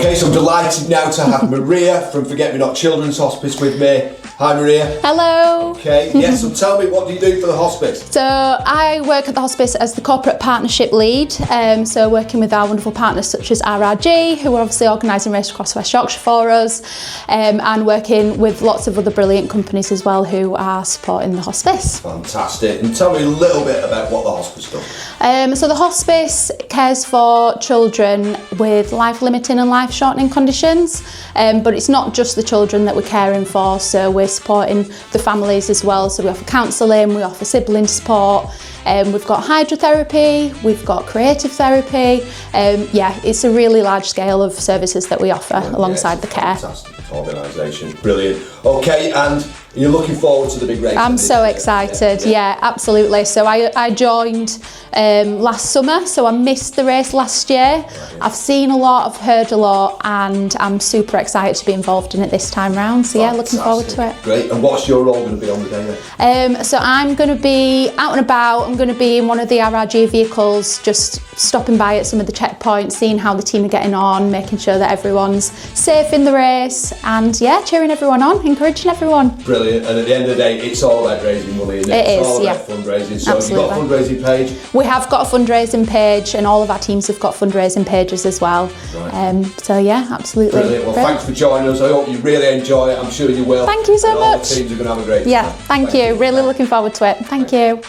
Okay, so I'm delighted now to have Maria from Forget Me Not Children's Hospice with me. Hi Maria. Hello. Okay, yes, so tell me, what do you do for the hospice? So I work at the hospice as the corporate partnership lead, so working with our wonderful partners such as RRG, who are obviously organising race across West Yorkshire for us, and working with lots of other brilliant companies as well who are supporting the hospice. Fantastic. And tell me a little bit about what the hospice does. So the hospice cares for children with life-limiting and life-shortening conditions, but it's not just the children that we're caring for, so we're supporting the families as well. So we offer counselling, we offer sibling support, we've got hydrotherapy, we've got creative therapy. Yeah, it's a really large scale of services that we offer alongside the care. Fantastic organisation, brilliant. Okay, and you're looking forward to the big race? I'm so excited, yeah, absolutely. So I joined last summer, so I missed the race last year. I've seen a lot, I've heard a lot, and I'm super excited to be involved in it this time round. So yeah, looking forward to it. Great, and what's your role going to be on the day then? So I'm going to be out and about. I'm going to be in one of the RRG vehicles, just stopping by at some of the checkpoints, seeing how the team are getting on, making sure that everyone's safe in the race, and yeah, cheering everyone on, encouraging everyone. Brilliant. And at the end of the day, it's all about raising money, isn't it? It's all about fundraising. So Absolutely. You've got a fundraising page? We have got a fundraising page, and all of our teams have got fundraising pages as well. Right. So yeah, absolutely. Brilliant. Well, thanks for joining us. I hope you really enjoy it. I'm sure you will. Thank you so much. All the teams are going to have a great time. Yeah, thank you. Really looking forward to it. Thank you.